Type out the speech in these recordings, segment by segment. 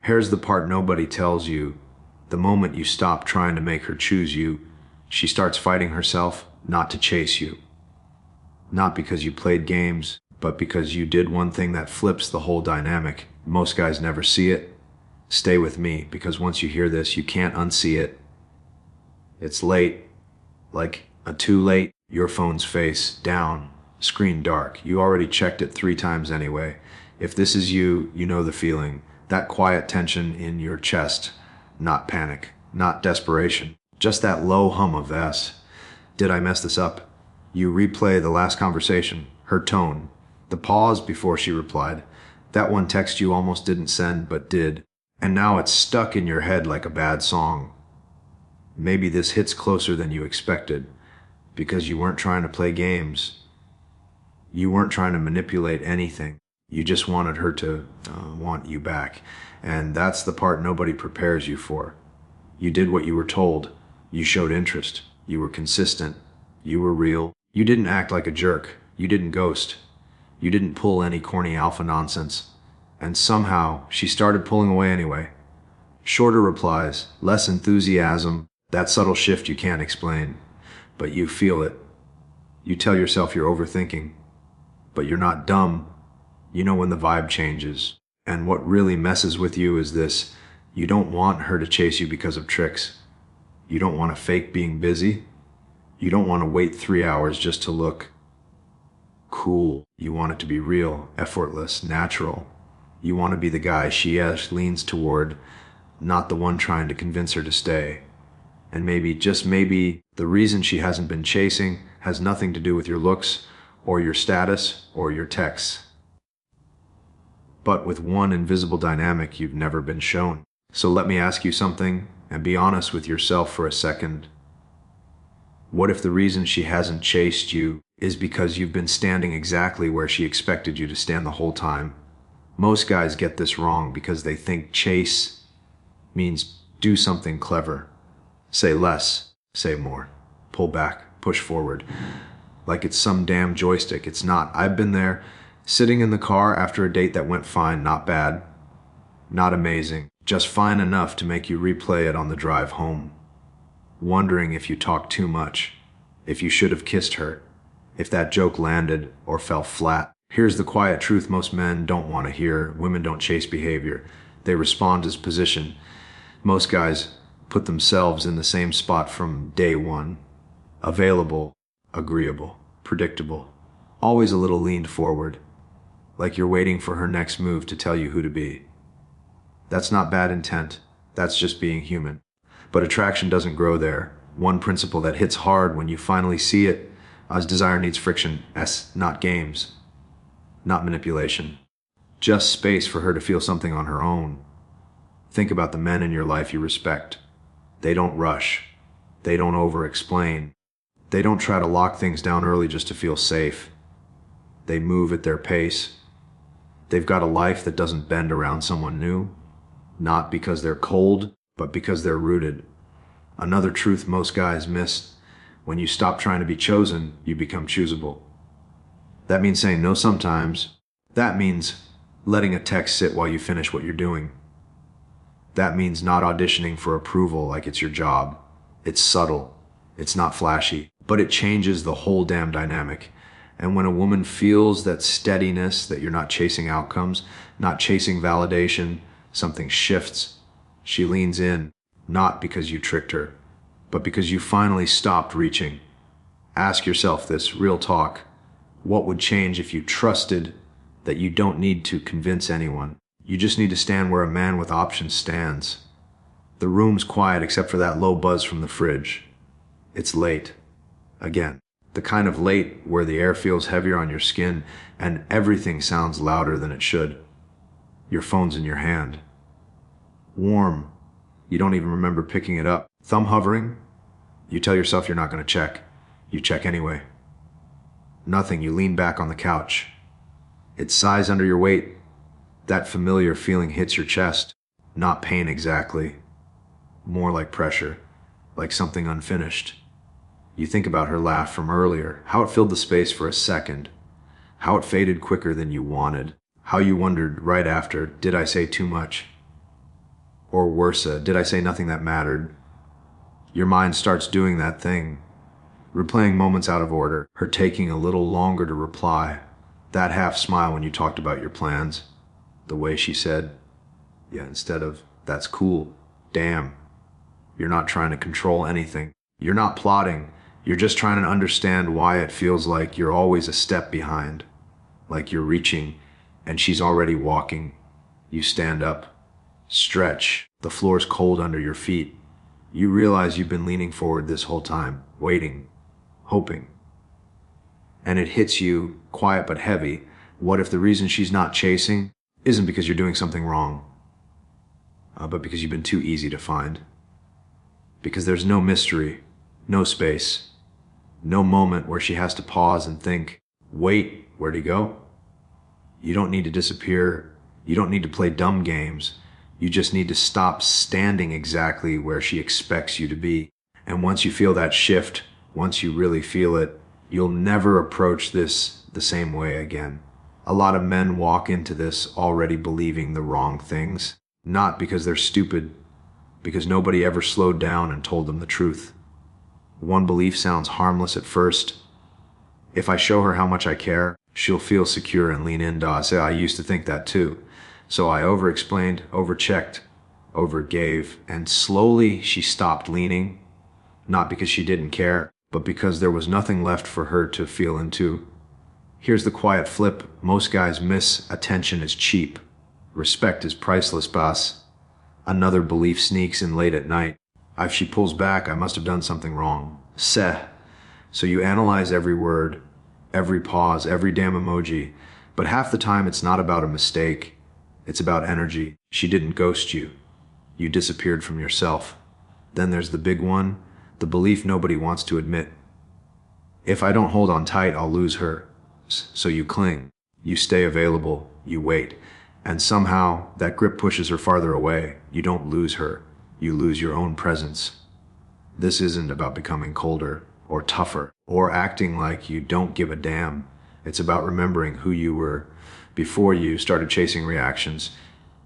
Here's the part nobody tells you. The moment you stop trying to make her choose you, she starts fighting herself not to chase you. Not because you played games, but because you did one thing that flips the whole dynamic. Most guys never see it. Stay with me, because once you hear this, you can't unsee it. It's late, like a too late, your phone's face down, screen dark. You already checked it 3 times anyway. If this is you, you know the feeling. That quiet tension in your chest, not panic, not desperation, just that low hum of did I mess this up? You replay the last conversation, her tone, the pause before she replied, that one text you almost didn't send but did, and now it's stuck in your head like a bad song. Maybe this hits closer than you expected, because you weren't trying to play games. You weren't trying to manipulate anything. You just wanted her to want you back. And that's the part nobody prepares you for. You did what you were told. You showed interest. You were consistent. You were real. You didn't act like a jerk. You didn't ghost. You didn't pull any corny alpha nonsense. And somehow, she started pulling away anyway. Shorter replies, less enthusiasm, that subtle shift you can't explain. But you feel it. You tell yourself you're overthinking. But you're not dumb. You know when the vibe changes. And what really messes with you is this. You don't want her to chase you because of tricks. You don't want to fake being busy. You don't want to wait 3 hours just to look cool. You want it to be real, effortless, natural. You want to be the guy she leans toward, not the one trying to convince her to stay. And maybe, just maybe, the reason she hasn't been chasing has nothing to do with your looks, or your status, or your texts, but with one invisible dynamic you've never been shown. So let me ask you something, and be honest with yourself for a second. What if the reason she hasn't chased you is because you've been standing exactly where she expected you to stand the whole time? Most guys get this wrong because they think chase means do something clever. Say less, say more. Pull back, push forward. Like it's some damn joystick. It's not. I've been there, sitting in the car after a date that went fine, not bad, not amazing, just fine enough to make you replay it on the drive home. Wondering if you talked too much, if you should have kissed her, if that joke landed or fell flat. Here's the quiet truth most men don't want to hear. Women don't chase behavior. They respond as position. Most guys put themselves in the same spot from day one. Available, agreeable, predictable, always a little leaned forward, like you're waiting for her next move to tell you who to be. That's not bad intent. That's just being human. But attraction doesn't grow there. One principle that hits hard when you finally see it is desire needs friction, not games, not manipulation. Just space for her to feel something on her own. Think about the men in your life you respect. They don't rush. They don't over-explain. They don't try to lock things down early just to feel safe. They move at their pace. They've got a life that doesn't bend around someone new, not because they're cold, but because they're rooted. Another truth most guys miss: when you stop trying to be chosen, you become choosable. That means saying no sometimes. That means letting a text sit while you finish what you're doing. That means not auditioning for approval like it's your job. It's subtle. It's not flashy, but it changes the whole damn dynamic. And when a woman feels that steadiness, that you're not chasing outcomes, not chasing validation, something shifts. She leans in, not because you tricked her, but because you finally stopped reaching. Ask yourself this, real talk. What would change if you trusted that you don't need to convince anyone? You just need to stand where a man with options stands. The room's quiet except for that low buzz from the fridge. It's late. Again, the kind of late where the air feels heavier on your skin and everything sounds louder than it should. Your phone's in your hand. Warm. You don't even remember picking it up. Thumb hovering. You tell yourself you're not going to check. You check anyway. Nothing. You lean back on the couch. It sighs under your weight. That familiar feeling hits your chest. Not pain exactly. More like pressure. Like something unfinished. You think about her laugh from earlier, how it filled the space for a second, how it faded quicker than you wanted, how you wondered right after, did I say too much? Or worse, did I say nothing that mattered? Your mind starts doing that thing, replaying moments out of order, her taking a little longer to reply, that half smile when you talked about your plans, the way she said, yeah, instead of, that's cool, damn. You're not trying to control anything. You're not plotting. You're just trying to understand why it feels like you're always a step behind, like you're reaching and she's already walking. You stand up, stretch, the floor's cold under your feet. You realize you've been leaning forward this whole time, waiting, hoping. And it hits you, quiet but heavy. What if the reason she's not chasing isn't because you're doing something wrong, but because you've been too easy to find? Because there's no mystery, no space, no moment where she has to pause and think, wait, where'd he go? You don't need to disappear. You don't need to play dumb games. You just need to stop standing exactly where she expects you to be. And once you feel that shift, once you really feel it, you'll never approach this the same way again. A lot of men walk into this already believing the wrong things, not because they're stupid, because nobody ever slowed down and told them the truth. One belief sounds harmless at first. If I show her how much I care, she'll feel secure and lean in. I say, I used to think that too. So I over-explained, over-checked, over-gave, and slowly she stopped leaning, not because she didn't care, but because there was nothing left for her to feel into. Here's the quiet flip. Most guys miss attention is cheap. Respect is priceless, boss. Another belief sneaks in late at night. If she pulls back, I must have done something wrong. Seh. So you analyze every word, every pause, every damn emoji. But half the time it's not about a mistake. It's about energy. She didn't ghost you. You disappeared from yourself. Then there's the big one, the belief nobody wants to admit. If I don't hold on tight, I'll lose her. So you cling. You stay available. You wait. And somehow that grip pushes her farther away. You don't lose her. You lose your own presence. This isn't about becoming colder or tougher or acting like you don't give a damn. It's about remembering who you were before you started chasing reactions,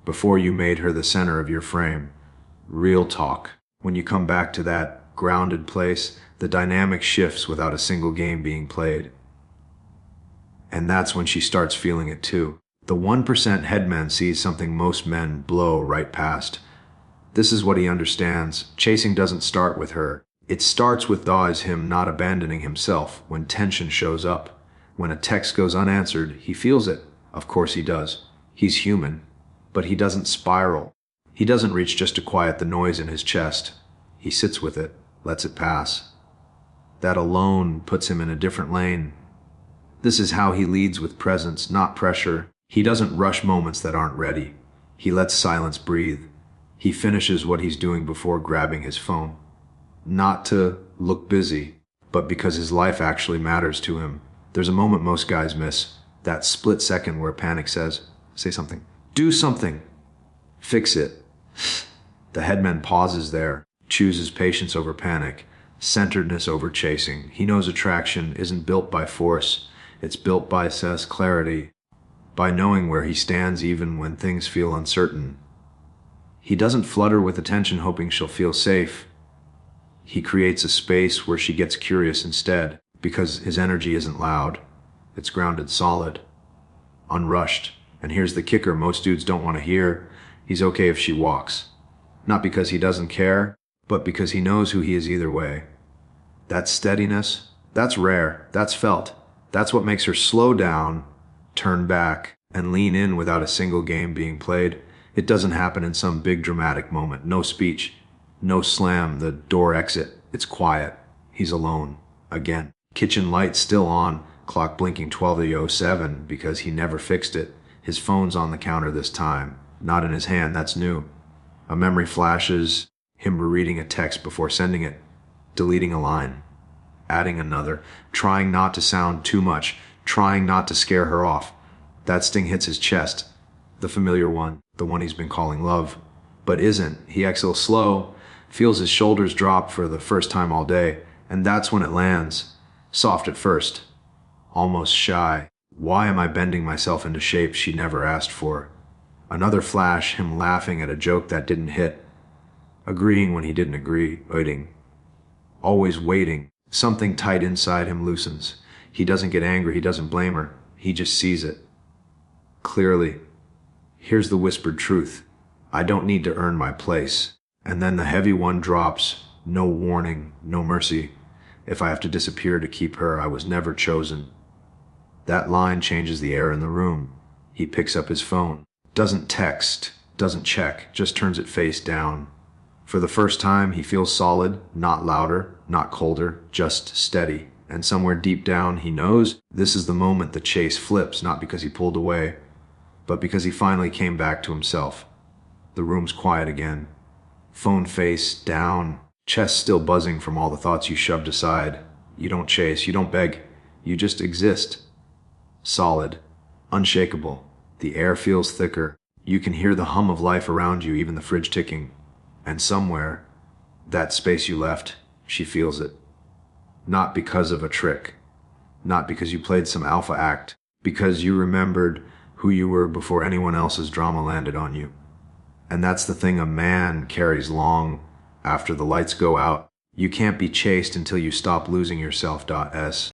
before you made her the center of your frame. Real talk. When you come back to that grounded place, the dynamic shifts without a single game being played. And that's when she starts feeling it too. The 1% headman sees something most men blow right past. This is what he understands. Chasing doesn't start with her. It starts with him not abandoning himself when tension shows up. When a text goes unanswered, he feels it. Of course he does. He's human. But he doesn't spiral. He doesn't reach just to quiet the noise in his chest. He sits with it, lets it pass. That alone puts him in a different lane. This is how he leads with presence, not pressure. He doesn't rush moments that aren't ready. He lets silence breathe. He finishes what he's doing before grabbing his phone. Not to look busy, but because his life actually matters to him. There's a moment most guys miss. That split second where panic says, say something, do something, fix it. The headman pauses there, chooses patience over panic, centeredness over chasing. He knows attraction isn't built by force. It's built by clarity, by knowing where he stands even when things feel uncertain. He doesn't flutter with attention hoping she'll feel safe. He creates a space where she gets curious instead, because his energy isn't loud. It's grounded, solid, unrushed. And here's the kicker most dudes don't want to hear. He's okay if she walks. Not because he doesn't care, but because he knows who he is either way. That steadiness, that's rare, that's felt. That's what makes her slow down, turn back, and lean in without a single game being played. It doesn't happen in some big dramatic moment. No speech, no slam, the door exit. It's quiet. He's alone. Again. Kitchen light still on, clock blinking 12:07 because he never fixed it. His phone's on the counter this time, not in his hand, that's new. A memory flashes, him rereading a text before sending it, deleting a line, adding another, trying not to sound too much, trying not to scare her off. That sting hits his chest, the familiar one, the one he's been calling love, but isn't. He exhales slow, feels his shoulders drop for the first time all day, and that's when it lands. Soft at first, almost shy. Why am I bending myself into shapes she never asked for? Another flash, him laughing at a joke that didn't hit, agreeing when he didn't agree, waiting. Always waiting. Something tight inside him loosens. He doesn't get angry, he doesn't blame her. He just sees it. Clearly. Here's the whispered truth. I don't need to earn my place. And then the heavy one drops. No warning, no mercy. If I have to disappear to keep her, I was never chosen. That line changes the air in the room. He picks up his phone. Doesn't text, doesn't check, just turns it face down. For the first time, he feels solid, not louder, not colder, just steady. And somewhere deep down, he knows this is the moment the chase flips, not because he pulled away, but because he finally came back to himself. The room's quiet again. Phone face down, chest still buzzing from all the thoughts you shoved aside. You don't chase, you don't beg, you just exist. Solid, unshakable. The air feels thicker. You can hear the hum of life around you, even the fridge ticking. And somewhere, that space you left, she feels it. Not because of a trick. Not because you played some alpha act. Because you remembered who you were before anyone else's drama landed on you. And that's the thing a man carries long after the lights go out. You can't be chased until you stop losing yourself. S.